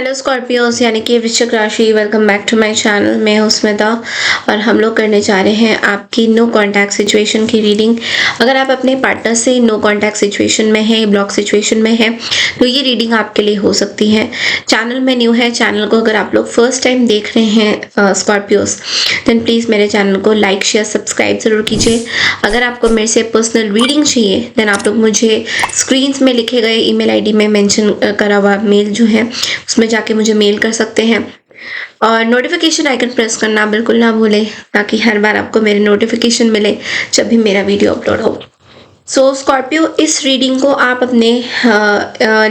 Hello Scorpios यानी कि वृश्चिक राशि। Welcome back to my channel. मैं हूं स्मिता और हम लोग करने जा रहे हैं आपकी नो कांटेक्ट सिचुएशन की रीडिंग। अगर आप अपने पार्टनर से नो कांटेक्ट सिचुएशन में है, ब्लॉक सिचुएशन में है, तो ये रीडिंग आपके लिए हो सकती है। चैनल में न्यू है, चैनल को अगर आप लोग फर्स्ट टाइम देख रहे हैं स्कॉर्पियोस, देन प्लीज़ मेरे चैनल को लाइक शेयर सब्सक्राइब ज़रूर कीजिए। अगर आपको मेरे से पर्सनल रीडिंग चाहिए देन आप लोग मुझे स्क्रीन में लिखे गए ईमेल आईडी में मेंशन करा हुआ मेल जो है उसमें जाके मुझे मेल कर सकते हैं। और नोटिफिकेशन आइकन प्रेस करना बिल्कुल ना भूलें ताकि हर बार आपको मेरे नोटिफिकेशन मिले जब भी मेरा वीडियो अपलोड हो। सो स्कॉर्पियो, इस रीडिंग को आप अपने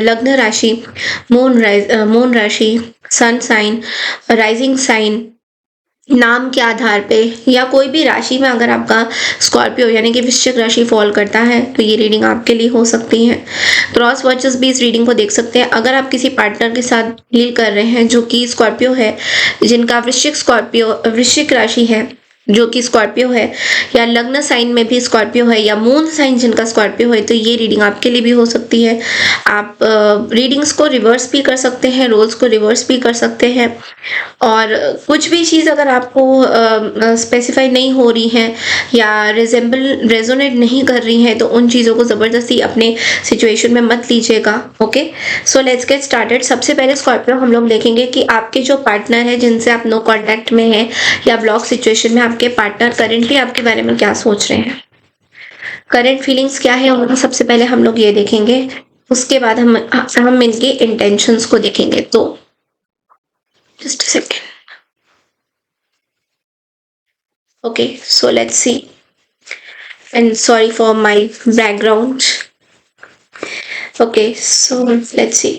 लग्न राशि, मून राशि, सन साइन, राइजिंग साइन, नाम के आधार पे या कोई भी राशि में अगर आपका स्कॉर्पियो यानी कि वृश्चिक राशि फॉल करता है तो ये रीडिंग आपके लिए हो सकती है। क्रॉस वॉचर्स भी इस रीडिंग को देख सकते हैं। अगर आप किसी पार्टनर के साथ डील कर रहे हैं जो कि स्कॉर्पियो है, जिनका वृश्चिक राशि है जो कि स्कॉर्पियो है, या लग्न साइन में भी स्कॉर्पियो है, या मून साइन जिनका स्कॉर्पियो है, तो ये रीडिंग आपके लिए भी हो सकती है। आप रीडिंग्स को रिवर्स भी कर सकते हैं, रोल्स को रिवर्स भी कर सकते हैं। और कुछ भी चीज़ अगर आपको स्पेसिफाई नहीं हो रही है या रेजोनेट नहीं कर रही है तो उन चीज़ों को ज़बरदस्ती अपने सिचुएशन में मत लीजिएगा। Okay, so let's get started. सबसे पहले स्कॉर्पियो हम लोग देखेंगे कि आपके जो पार्टनर है जिनसे आप नो कॉन्टैक्ट में हैं या ब्लॉक सिचुएशन में, आपके पार्टनर करेंटली आपके बारे में क्या सोच रहे हैं, करेंट फीलिंग्स क्या है उनकी। सबसे पहले हम लोग ये देखेंगे, उसके बाद हम इनके इंटेंशंस को देखेंगे। तो just a second. Okay, so let's see. And sorry for my background. Okay, so let's see.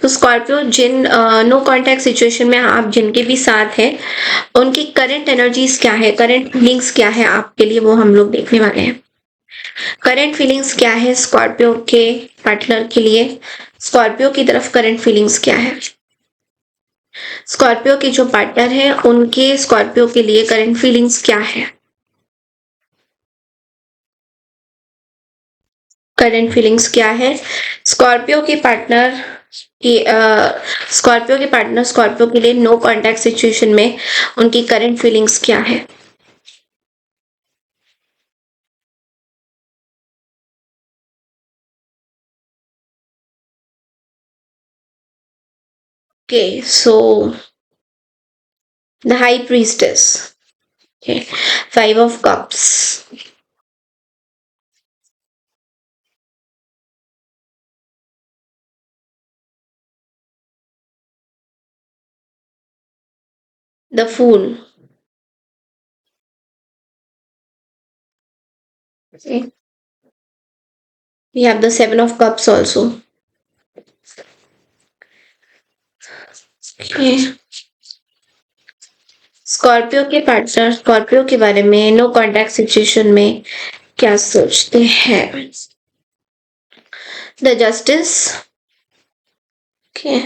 तो स्कॉर्पियो, जिन नो कॉन्टैक्ट सिचुएशन में आप जिनके भी साथ हैं, उनकी करंट एनर्जीज क्या है, करंट फीलिंग्स क्या है आपके लिए, वो हम लोग देखने वाले हैं। करंट फीलिंग्स क्या है स्कॉर्पियो के पार्टनर के लिए, स्कॉर्पियो की तरफ करंट फीलिंग्स क्या है। स्कॉर्पियो के जो पार्टनर है उनके स्कॉर्पियो के लिए करंट फीलिंग्स क्या है। करंट फीलिंग्स क्या है स्कॉर्पियो के पार्टनर की, स्कॉर्पियो के लिए नो कांटेक्ट सिचुएशन में उनकी करंट फीलिंग्स क्या है। Okay, so the high priestess, okay, five of cups, the fool, okay. We have the seven of cups also. Okay. Scorpio के पार्टनर स्कॉर्पियो के बारे में नो कांटेक्ट सिचुएशन में क्या सोचते हैं। The justice, okay,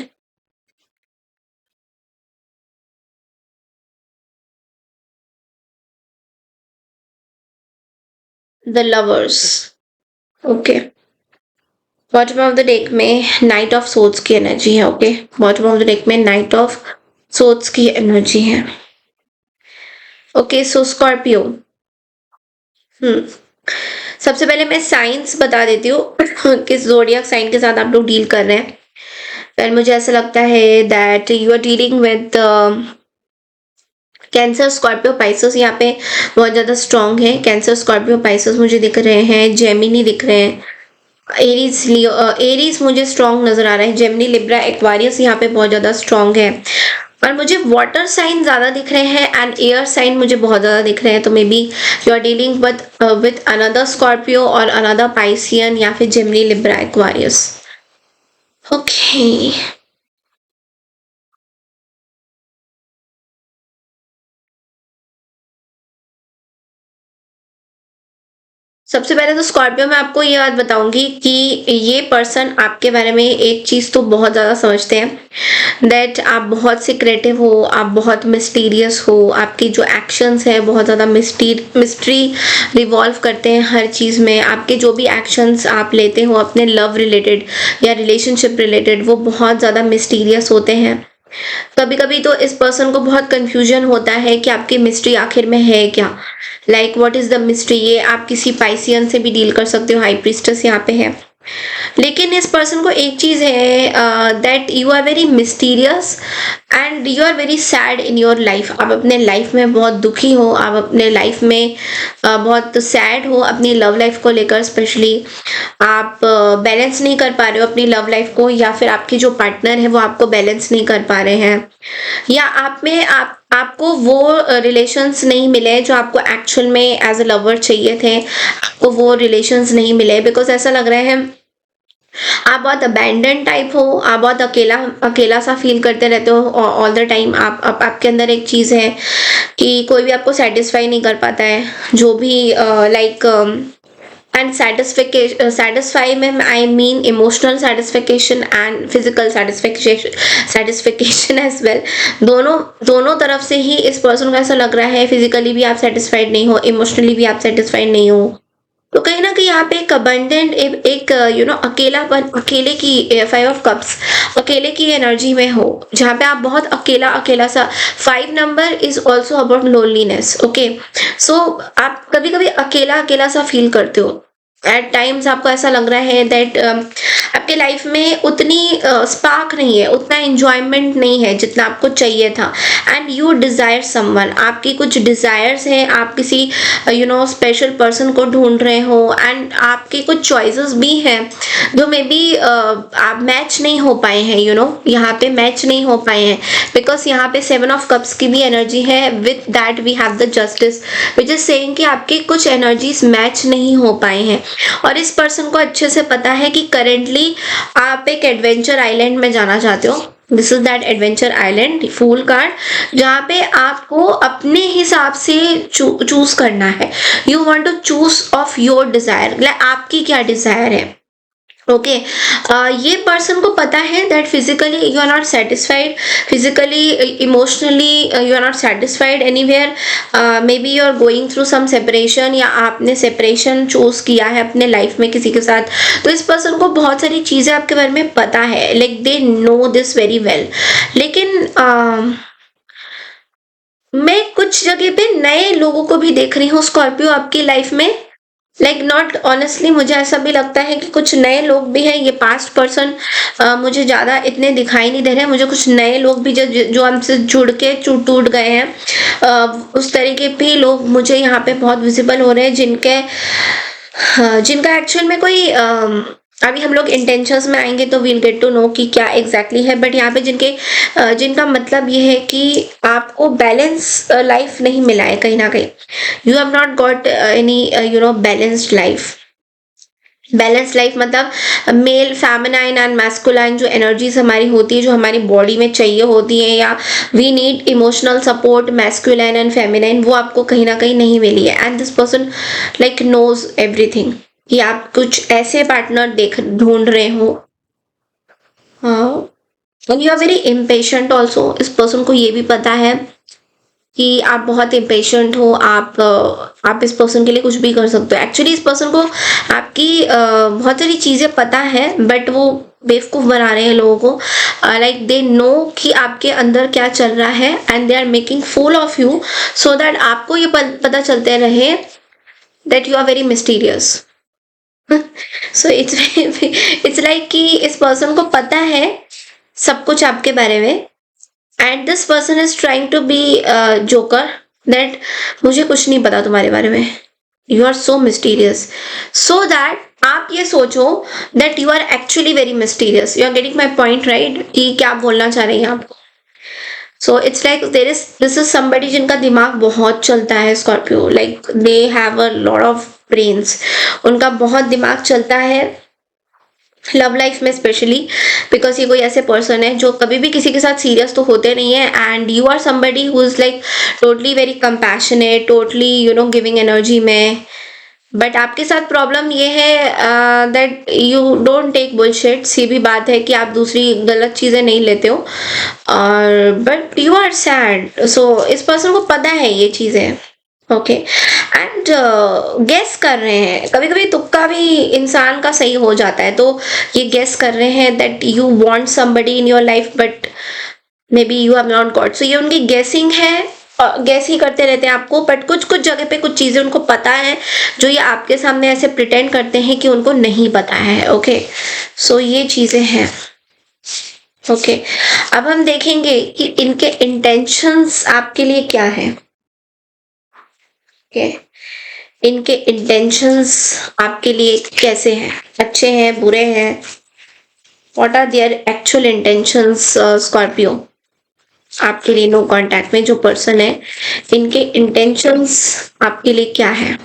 the lovers, okay. Bottom of the deck में night of swords की एनर्जी है। Okay, bottom of the deck में नाइट ऑफ सोर्ड्स की एनर्जी है। ओके, सो स्कॉर्पियो, सबसे पहले मैं साइंस बता देती हूँ किस जोडियक साइन के साथ आप लोग डील कर रहे हैं। फिर मुझे ऐसा लगता है that you are dealing with Cancer, Scorpio, Pisces. यहाँ पे बहुत ज्यादा स्ट्रांग है। कैंसर, स्कॉर्पियो, पाइसेस मुझे दिख रहे हैं, जेमिनी दिख रहे हैं, एरीज, लियो, एरीज मुझे स्ट्रांग नजर आ रहा है, जेमिनी, लिब्रा, एक्वारियस यहाँ पे बहुत ज्यादा स्ट्रांग है। और मुझे वाटर साइन ज्यादा दिख रहे हैं एंड एयर साइन मुझे बहुत ज्यादा दिख रहे हैं। तो may be you are dealing with another Scorpio और अनदर पाइसियन या फिर जेमिनी, लिब्रा, एक्वारियस। ओके, सबसे पहले तो स्कॉर्पियो में आपको ये बात बताऊंगी कि ये पर्सन आपके बारे में एक चीज तो बहुत ज्यादा समझते हैं, दैट आप बहुत सीक्रेटिव हो, आप बहुत मिस्टीरियस हो, आपकी जो एक्शंस है बहुत ज्यादा मिस्ट्री रिवॉल्व करते हैं हर चीज में। आपके जो भी एक्शंस आप लेते हो अपने लव रिलेटेड या रिलेशनशिप रिलेटेड, वो बहुत ज्यादा मिस्टीरियस होते हैं। कभी कभी तो इस पर्सन को बहुत कंफ्यूजन होता है कि आपकी मिस्ट्री आखिर में है क्या, like what is the mystery. ये आप किसी पाइसियन से भी डील कर सकते हो, हाई प्रीस्टेस यहाँ पे है। लेकिन इस पर्सन को एक चीज है, that you are very mysterious and you are very sad in your life. आप अपने लाइफ में बहुत दुखी हो, आप अपने लाइफ में बहुत सैड हो अपनी लव लाइफ को लेकर। स्पेशली आप बैलेंस नहीं कर पा रहे हो अपनी लव लाइफ को, या फिर आपकी जो पार्टनर है वो आपको बैलेंस नहीं कर पा रहे हैं, या आप में आपको वो रिलेशंस नहीं मिले जो आपको एक्चुअल में एज अ लवर चाहिए थे। आपको वो रिलेशंस नहीं मिले बिकॉज ऐसा लग रहा है आप बहुत अबैंडन टाइप हो, आप बहुत अकेला अकेला सा फील करते रहते हो ऑल द टाइम। आपके अंदर एक चीज है कि कोई भी आपको सेटिस्फाई नहीं कर पाता है, जो भी लाइक एंड सेटिस्फाई में I mean emotional satisfaction and physical satisfaction as well. दोनों तरफ से ही इस पर्सन को ऐसा लग रहा है, फिजिकली भी आप सेटिस्फाइड नहीं हो, इमोशनली भी आप सेटिस्फाइड नहीं हो। तो कहीं ना कहीं यहाँ पे एक अबंडेंट एक अकेलापन, अकेले की 5 ऑफ कप्स, अकेले की एनर्जी में हो, जहाँ पे आप बहुत अकेला अकेला सा। 5 number is also about loneliness. Okay, so आप कभी कभी अकेला अकेला सा फील करते हो। एट टाइम्स आपको ऐसा लग रहा है दैट आपके लाइफ में उतनी स्पार्क नहीं है, उतना एंजॉयमेंट नहीं है जितना आपको चाहिए था। एंड यू डिजायर समवन, आपकी कुछ डिजायर्स हैं, आप किसी स्पेशल पर्सन को ढूंढ रहे हो। एंड आपकी कुछ चॉइसेस भी हैं जो मे बी आप मैच नहीं हो पाए हैं, यहाँ पे मैच नहीं हो पाए हैं बिकॉज यहाँ पे 7 ऑफ कप्स की भी एनर्जी है। With that we have the justice which is saying कि आपके कुछ एनर्जीज मैच नहीं हो पाए हैं। और इस पर्सन को अच्छे से पता है कि करेंटली आप एक एडवेंचर आइलैंड में जाना चाहते हो। This is that adventure island, fool card, जहाँ पे आपको अपने हिसाब से चूज करना है। You want to choose of your desire, आपकी क्या डिजायर है। ओके, ये पर्सन को पता है that physically you are not satisfied, physically emotionally you are not satisfied anywhere. May be you are going through some separation, या आपने separation choose किया है अपने लाइफ में किसी के साथ। तो इस पर्सन को बहुत सारी चीजें आपके बारे में पता है, like they know this very well. लेकिन मैं कुछ जगह पे नए लोगों को भी देख रही हूँ स्कॉर्पियो आपकी लाइफ में। लाइक नॉट ऑनेस्टली, मुझे ऐसा भी लगता है कि कुछ नए लोग भी हैं। ये पास्ट पर्सन मुझे ज़्यादा इतने दिखाई नहीं दे रहे हैं, मुझे कुछ नए लोग भी जो हमसे जुड़ के टूट गए हैं, उस तरीके पे लोग मुझे यहाँ पे बहुत विजिबल हो रहे हैं, जिनका एक्चुअल में कोई अभी हम लोग इंटेंशंस में आएंगे तो वील गेट टू नो कि क्या एग्जैक्टली है। बट यहाँ पे जिनका मतलब ये है कि आपको बैलेंस लाइफ नहीं मिला है कहीं ना कहीं। You have not got any balanced life. Balance life मतलब मेल फेमिनाइन एंड मैस्कुलाइन जो एनर्जीज हमारी होती है, जो हमारी बॉडी में चाहिए होती है, या we need emotional support masculine and feminine, वो आपको कहीं ना कहीं नहीं मिली है। And this person like knows everything कि आप कुछ ऐसे पार्टनर ढूंढ रहे हो। हाँ, you are very impatient also. इस पर्सन को ये भी पता है कि आप बहुत इम्पेशेंट हो, आप इस पर्सन के लिए कुछ भी कर सकते हो। एक्चुअली इस पर्सन को आपकी बहुत सारी चीजें पता है, बट वो बेवकूफ बना रहे हैं लोगों को। लाइक दे नो कि आपके अंदर क्या चल रहा है, and they are making fool of you so that आपको ये पता चलते रहे that you are very mysterious. So it's like कि इस पर्सन को पता है सब कुछ आपके बारे में, and this person is trying to be joker that मुझे कुछ नहीं पता तुम्हारे बारे में, you are so mysterious, so that आप ये सोचो that you are actually very mysterious. You are getting my point right, कि क्या बोलना चाह रहे हैं आप। So it's like this is somebody जिनका दिमाग बहुत चलता है Scorpio, like they have a lot of brains, उनका बहुत दिमाग चलता है लव लाइफ में स्पेशली, बिकॉज ये कोई ऐसे पर्सन है जो कभी भी किसी के साथ सीरियस तो होते नहीं है। And you are somebody who is like totally very compassionate, totally giving energy में, बट आपके साथ प्रॉब्लम ये है that you don't take bullshit. सीधी बात है कि आप दूसरी गलत चीजें नहीं लेते हो, और बट यू आर सैड। सो इस पर्सन को पता है ये चीजें, ओके, एंड गेस कर रहे हैं। कभी कभी तुक्का भी इंसान का सही हो जाता है, तो ये गेस कर रहे हैं that you want somebody in your life but may B you have not got. So ये उनकी गेसिंग है, गैस ही करते रहते हैं आपको, बट कुछ कुछ जगह पे कुछ चीजें उनको पता है जो ये आपके सामने ऐसे प्रिटेंड करते हैं कि उनको नहीं पता है, ओके। सो ये चीजें हैं, ओके। अब हम देखेंगे कि इनके इंटेंशंस आपके लिए क्या है, ओके। इनके इंटेंशंस आपके लिए कैसे हैं, अच्छे हैं, बुरे हैं? What are their actual intentions Scorpio आपके लिए नो कांटेक्ट में जो पर्सन है, इनके इंटेंशंस आपके लिए क्या है?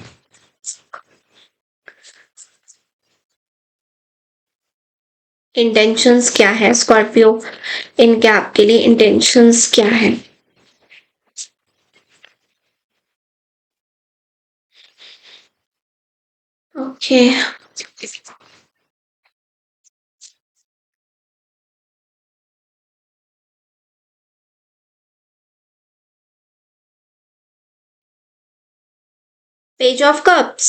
इंटेंशंस क्या है स्कॉर्पियो, इनके आपके लिए इंटेंशंस क्या है? Okay, page of cups,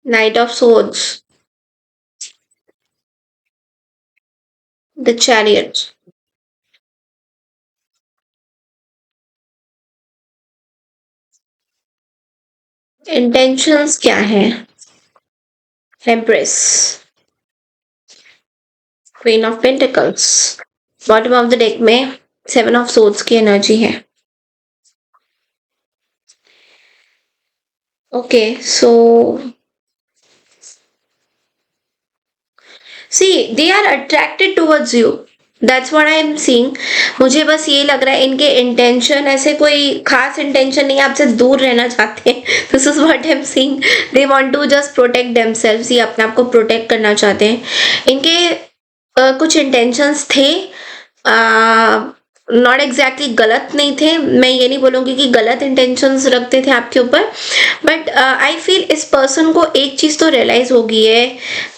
knight of swords, the chariot, intentions क्या है? Empress, queen of pentacles, bottom of the deck में सेवन ऑफ सोर्ड्स की एनर्जी है, okay. So see they are attracted towards you, that's what I am seeing. मुझे बस ये लग रहा है इनके इंटेंशन ऐसे कोई खास इंटेंशन नहीं है, आपसे दूर रहना चाहते हैं। This is what I am seeing. They want to just protect themselves, ये अपने आप को प्रोटेक्ट करना चाहते हैं। इनके कुछ इंटेंशंस थे, नॉट एग्जैक्टली गलत नहीं थे, मैं ये नहीं बोलूंगी कि गलत इंटेंशंस रखते थे आपके ऊपर, बट आई फील इस पर्सन को एक चीज तो रियलाइज हो गई है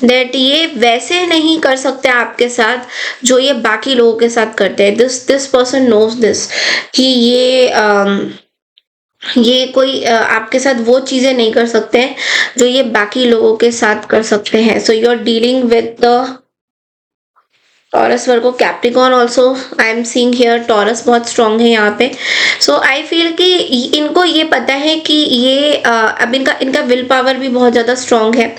दैट ये वैसे नहीं कर सकते आपके साथ जो ये बाकी लोगों के साथ करते हैं। दिस पर्सन नोज दिस कि ये कोई आपके साथ वो चीजें नहीं कर सकते हैं जो ये बाकी लोगों के साथ कर सकते हैं। So you are dealing with the Taurus, Virgo, Capricorn also I am seeing here. Taurus बहुत स्ट्रांग है यहाँ पे। सो आई फील कि इनको ये पता है कि ये अब इनका विल पावर भी बहुत ज़्यादा स्ट्रांग है,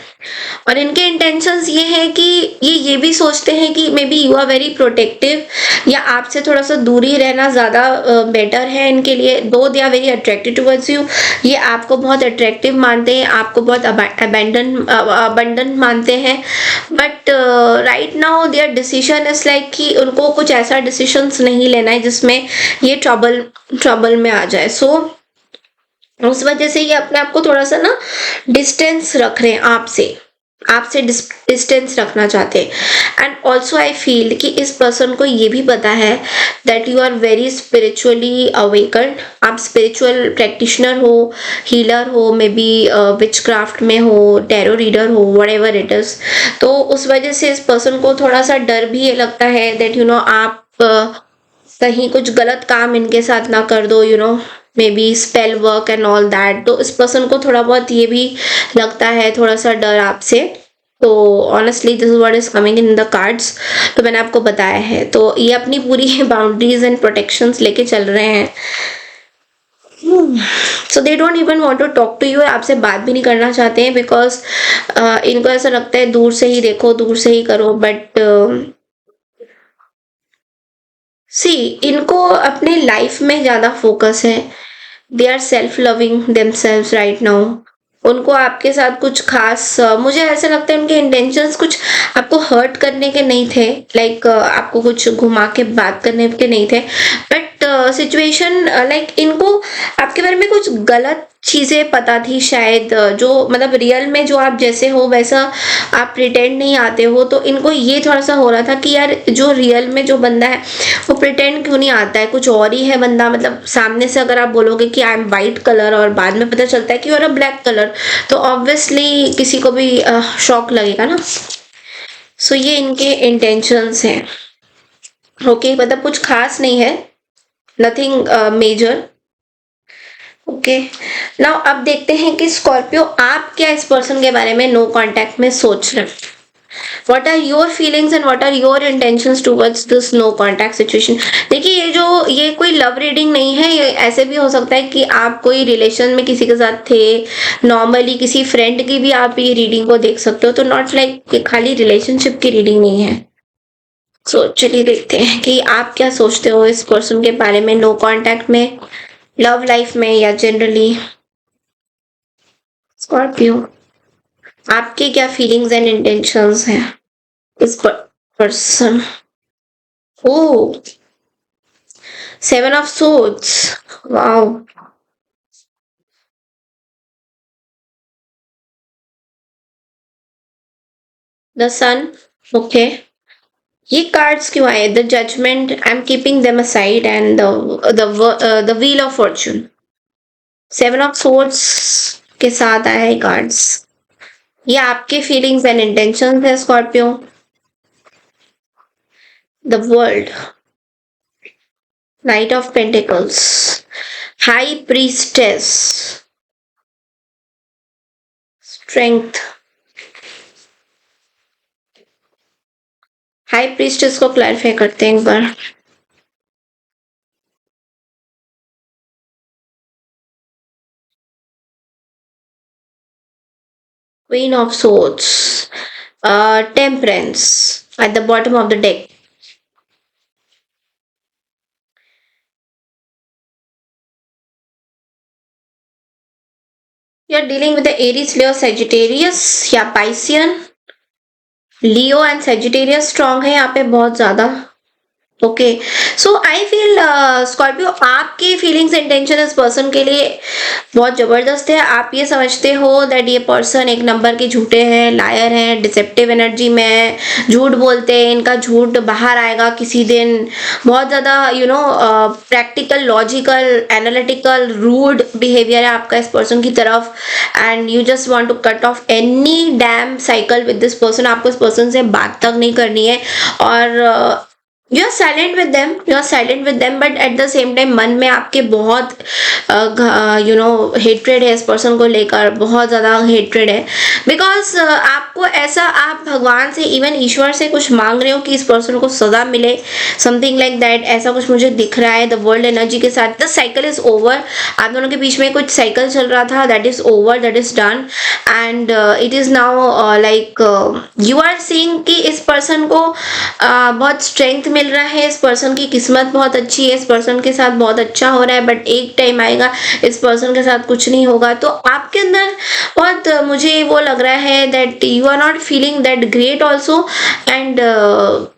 और इनके इंटेंशंस ये है कि ये भी सोचते हैं कि may be you are very protective, या आपसे थोड़ा सा दूरी रहना ज़्यादा बेटर है इनके लिए। Though they are very attracted towards you, ये आपको बहुत अट्रैक्टिव मानते हैं, आपको बहुत अबंडन मानते हैं, but right now there decision is like कि उनको कुछ ऐसा डिसीजंस नहीं लेना है जिसमें ये ट्रबल में आ जाए। सो उस वजह से ये अपने आप को थोड़ा सा ना डिस्टेंस रख रहे हैं आपसे डिस्टेंस रखना चाहते हैं। एंड ऑल्सो आई फील कि इस पर्सन को ये भी पता है that you are very spiritually awakened. आप स्पिरिचुअल प्रैक्टिशनर हो, हीलर हो, मे बी विच क्राफ्ट में हो, टैरो रीडर हो, वट एवर इट इज। तो उस वजह से इस पर्सन को थोड़ा सा डर भी ये लगता है दैट यू नो आप कहीं कुछ गलत काम इनके साथ ना कर दो, you know may be spell work and all that. तो इस पर्सन को थोड़ा बहुत ये भी लगता है, थोड़ा सा डर आपसे। तो honestly this is what is coming in the cards. तो मैंने आपको बताया है, तो ये अपनी पूरी बाउंड्रीज एंड प्रोटेक्शंस लेके चल रहे हैं। So they don't even want to talk to you, आपसे बात भी नहीं करना चाहते हैं, बिकॉज इनको ऐसा लगता है दूर से ही देखो, दूर से ही करो। बट सी इनको अपने लाइफ में ज्यादा फोकस है, they are self loving themselves right now. उनको आपके साथ कुछ खास मुझे ऐसा लगता है उनके इंटेंशंस कुछ आपको हर्ट करने के नहीं थे, लाइक आपको कुछ घुमा के बात करने के नहीं थे, बट सिचुएशन लाइक इनको आपके बारे में कुछ गलत चीजें पता थी शायद, जो मतलब रियल में जो आप जैसे हो वैसा आप प्रिटेंड नहीं आते हो, तो इनको ये थोड़ा सा हो रहा था कि यार जो रियल में जो बंदा है वो प्रिटेंड क्यों नहीं आता है, कुछ और ही है बंदा। मतलब सामने से अगर आप बोलोगे कि आई एम वाइट कलर और बाद में पता चलता है कि और ब्लैक कलर, तो ऑब्वियसली किसी को भी शॉक लगेगा ना। सो ये इनके इंटेंशंस हैं। ओके, मतलब कुछ खास नहीं है, नथिंग मेजर। ओके, नाउ अब देखते हैं कि स्कॉर्पियो आप क्या इस पर्सन के बारे में नो कांटेक्ट में सोच रहे हैं। What are your feelings and what are your intentions towards this no contact situation? देखिए ये कोई लव रीडिंग नहीं है, ये ऐसे भी हो सकता है कि आप कोई रिलेशन में किसी के साथ थे, नॉर्मली किसी फ्रेंड की भी आप ये रीडिंग को देख सकते हो, तो नॉट लाइक खाली रिलेशनशिप की रीडिंग नहीं है। सो चलिए देखते हैं कि आप क्या सोचते हो इस पर्सन के बारे में नो कांटेक्ट में, लव लाइफ में या जनरली। स्कॉर्पियो आपके क्या फीलिंग्स एंड इंटेंशंस हैं इस person. Oh 7 of swords, wow. The sun, okay. ये कार्ड्स क्यों आए? The judgement, I am keeping them aside, and the wheel of fortune. 7 of swords के साथ आया है कार्ड्स। ये आपके फीलिंग्स एंड इंटेंशंस है Scorpio. The world, knight of pentacles, high priestess, strength. High priestess को क्लैरिफाई करते हैं एक बार। Queen of Swords, Temperance at the bottom of the deck. You are dealing with the Aries, Leo, Sagittarius या Piscean. Leo and Sagittarius strong है यहाँ पे बहुत ज़्यादा। Okay, so I feel Scorpio आपकी फीलिंग्स इंटेंशन इस पर्सन के लिए बहुत जबरदस्त है। आप ये समझते हो दैट ये पर्सन एक नंबर के झूठे हैं, लायर हैं, डिसेप्टिव एनर्जी में है, झूठ बोलते हैं, इनका झूठ बाहर आएगा किसी दिन। बहुत ज़्यादा practical, logical, analytical, rude behaviour है आपका इस पर्सन की तरफ, and you just want to cut off any damn cycle with this person. आपको इस पर्सन से बात तक नहीं करनी है, और you are silent with them, but at the same time मन में आपके बहुत हेट्रेड है इस पर्सन को लेकर, बहुत ज़्यादा हेट्रेड है, बिकॉज आपको ऐसा, आप भगवान से, इवन ईश्वर से कुछ मांग रहे हो कि इस पर्सन को सजा मिले, समथिंग लाइक दैट, ऐसा कुछ मुझे दिख रहा है द वर्ल्ड एनर्जी के साथ। द साइकिल इज ओवर, आप दोनों के बीच में कुछ साइकिल चल रहा था, that is over, that is done, and it is now like you are seeing कि इस पर्सन को बहुत स्ट्रेंथ मिल रहा है, इस पर्सन की किस्मत बहुत अच्छी है, इस पर्सन के साथ बहुत अच्छा हो रहा है, बट एक टाइम आएगा इस पर्सन के साथ कुछ नहीं होगा। तो आपके अंदर बहुत मुझे वो लग रहा है that you are not feeling that great also, and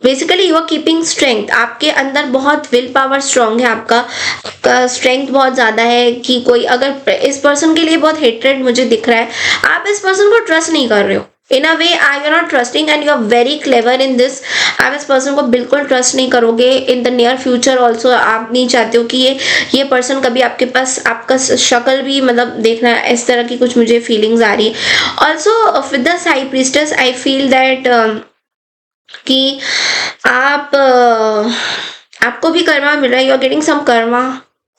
basically you are keeping strength. आपके अंदर बहुत विल पावर स्ट्रांग है, आपका स्ट्रेंथ बहुत ज्यादा है कि कोई अगर इस पर्सन के लिए बहुत हेट्रेड मुझे दिख रहा है, आप इस पर्सन को ट्रस्ट नहीं कर रहे हो। In a way I you not trusting and you are very clever in this. आप इस पर्सन को बिल्कुल ट्रस्ट नहीं करोगे in the near future also. आप नहीं चाहते हो कि ये पर्सन कभी आपके पास आपका शक्ल भी मतलब देखना, इस तरह की कुछ मुझे फीलिंग्स आ रही है। Also with the high priestess I feel that कि आपको भी कर्मा मिल रहा है, you are getting some karma,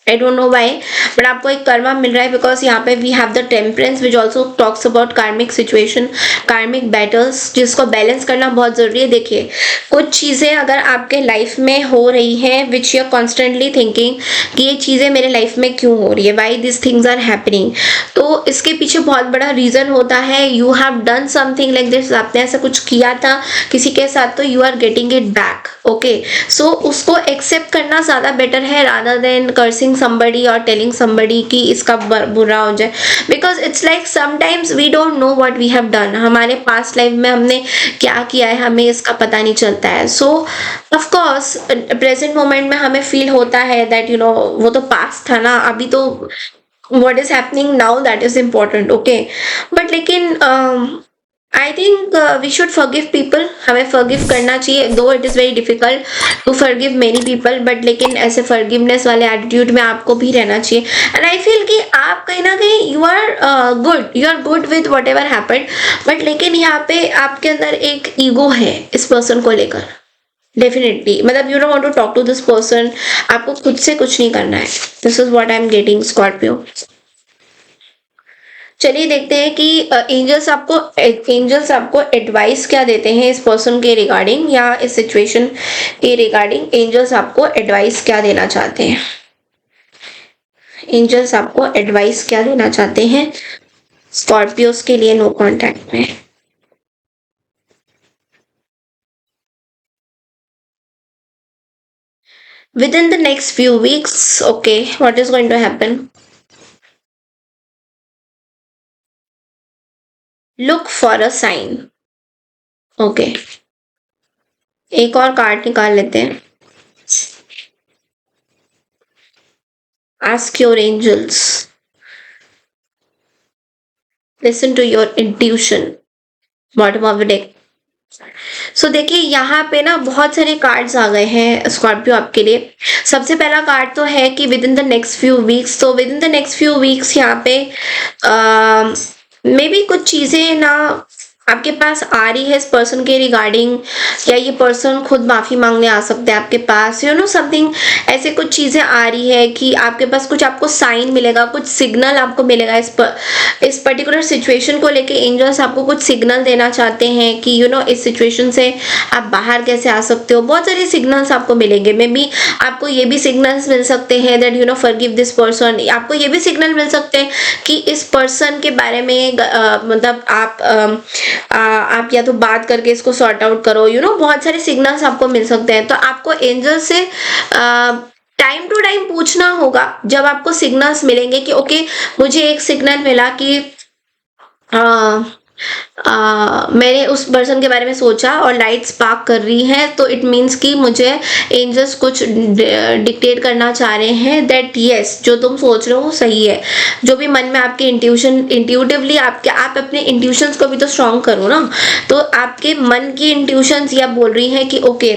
I don't know why, but आपको एक कर्मा मिल रहा है, बिकॉज यहाँ पे we have the temperance which also talks about karmic situation, karmic battles, जिसको बैलेंस करना बहुत जरूरी है। देखिए, कुछ चीज़ें अगर आपके लाइफ में हो रही हैं which you are constantly thinking कि ये चीज़ें मेरे लाइफ में क्यों हो रही है, why this things are happening, तो इसके पीछे बहुत बड़ा रीज़न होता है। You have done something like this, आपने ऐसा कुछ किया था किसी के साथ, तो you are getting it back. Okay, so उसको एक्सेप्ट करना ज़्यादा बेटर है rather than cursing texting somebody और टेलिंग समबडी कि इसका बुरा हो जाए, because it's like sometimes we don't know what we have done, हमारे पास्ट लाइफ में हमने क्या किया है हमें इसका पता नहीं चलता है. सो ऑफ कोर्स प्रेजेंट मोमेंट में हमें फील होता है दैट यू नो वो तो पास्ट था ना, अभी तो what is happening now that is important. okay, but लेकिन I think we should forgive people, हमें forgive करना चाहिए, though it is very difficult to forgive many people, but लेकिन ऐसे forgiveness वाले attitude में आपको भी रहना चाहिए. and I feel कि आप कहीं ना कहीं you are good with whatever happened, but लेकिन यहाँ पे आपके अंदर एक ego है इस person को लेकर. डेफिनेटली मतलब you don't want to talk to this person, आपको खुद से कुछ नहीं करना है. This is what I am getting Scorpio. चलिए देखते हैं कि एंजल्स आपको एडवाइस क्या देते हैं इस पर्सन के रिगार्डिंग या इस सिचुएशन के रिगार्डिंग. एंजल्स आपको एडवाइस क्या देना चाहते हैं, एंजल्स आपको एडवाइस क्या देना चाहते हैं स्कॉर्पियोस के लिए नो कॉन्टैक्ट में. Within the next few weeks, okay, what is going to happen? Look for a sign. Okay. एक और कार्ड निकाल लेते हैं. Ask your angels. Listen to your intuition. Bottom of the deck. सो देखिए यहाँ पे ना बहुत सारे कार्ड्स आ गए हैं स्कॉर्पियो आपके लिए. सबसे पहला कार्ड तो है कि within the next few weeks, तो within the next few weeks यहाँ पे मे बी कुछ चीज़ें ना आपके पास आ रही है इस पर्सन के रिगार्डिंग, या ये पर्सन खुद माफ़ी मांगने आ सकते हैं आपके पास, यू नो समथिंग. ऐसे कुछ चीज़ें आ रही है कि आपके पास कुछ आपको साइन मिलेगा, कुछ सिग्नल आपको मिलेगा इस पर्टिकुलर सिचुएशन को लेके. एंजल्स आपको कुछ सिग्नल देना चाहते हैं कि यू नो इस सिचुएशन से आप बाहर कैसे आ सकते हो. बहुत सारे सिग्नल्स आपको मिलेंगे. मे बी आपको ये भी सिग्नल्स मिल सकते हैं that you know forgive this person. आपको ये भी सिग्नल मिल सकते हैं कि इस पर्सन के बारे में मतलब आप या तो बात करके इसको सॉर्ट आउट करो. यू नो बहुत सारे सिग्नल्स आपको मिल सकते हैं. तो आपको एंजल से टाइम टू टाइम पूछना होगा जब आपको सिग्नल्स मिलेंगे कि ओके मुझे एक सिग्नल मिला कि मैंने उस पर्सन के बारे में सोचा और लाइट स्पार्क कर रही है, तो इट मीन्स कि मुझे एंजल्स कुछ डिक्टेट करना चाह रहे हैं दैट यस जो तुम सोच रहे हो वो सही है. जो भी मन में आपके इंट्यूटिवली आप अपने इंट्यूशंस को भी तो स्ट्रॉन्ग करो ना. तो आपके मन की इंट्यूशंस या बोल रही हैं कि ओके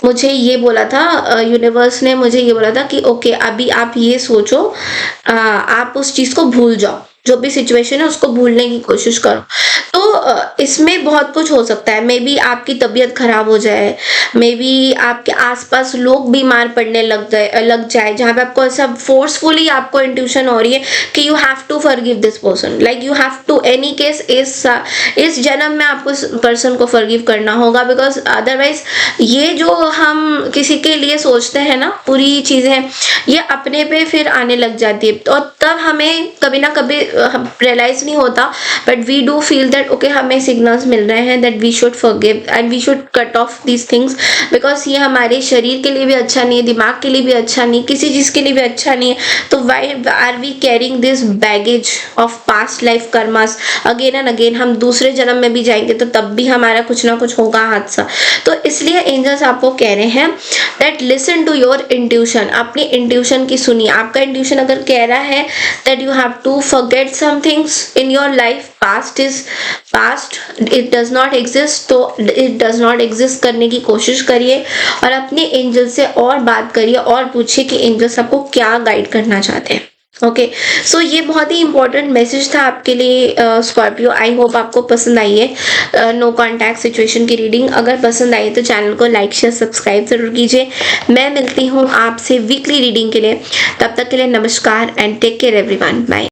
मुझे ये बोला था, यूनिवर्स ने मुझे ये बोला था कि ओके अभी आप ये सोचो, आप उस चीज़ को भूल जाओ, जो भी सिचुएशन है उसको भूलने की कोशिश करो. तो इसमें बहुत कुछ हो सकता है. मे बी आपकी तबीयत खराब हो जाए, मे बी आपके आसपास लोग बीमार पड़ने लग जाए जहाँ पे आपको ऐसा फोर्सफुली आपको इंट्यूशन हो रही है कि you have to forgive this person, like you have to any case इस जन्म में आपको इस पर्सन को फॉरगिव करना होगा. बिकॉज अदरवाइज ये जो हम किसी के लिए सोचते हैं ना पूरी चीज़ें, ये अपने पे फिर आने लग जाती है. तो तब हमें कभी ना कभी रियलाइज नहीं होता, but we do feel that okay हमें सिग्नल्स मिल रहे हैं that we should forgive and we should cut off these things, because ये हमारे शरीर के लिए भी अच्छा नहीं है, दिमाग के लिए भी अच्छा नहीं, किसी चीज़ के लिए भी अच्छा नहीं है. तो why are we carrying this baggage of past life karmas again and again. हम दूसरे जन्म में भी जाएंगे तो तब भी हमारा कुछ ना कुछ होगा हादसा. तो इसलिए एंजल्स आपको कह रहे हैं that listen to your intuition. अपनी इंट्यूशन की सुनिए. आपका इंट्यूशन अगर कह रहा है that you have to forget some things in your life, past is past, it does not exist, तो it does not exist करने की कोशिश करिए और अपने एंजल से और बात करिए और पूछिए कि एंजल्स आपको क्या गाइड करना चाहते हैं. ओके सो ये बहुत ही इंपॉर्टेंट मैसेज था आपके लिए स्कॉर्पियो. आई होप आपको पसंद आई है नो कॉन्टैक्ट सिचुएशन की रीडिंग. अगर पसंद आई तो चैनल को लाइक शेयर सब्सक्राइब जरूर कीजिए. मैं मिलती हूँ आपसे वीकली रीडिंग के लिए. तब तक के लिए नमस्कार and take care everyone. Bye.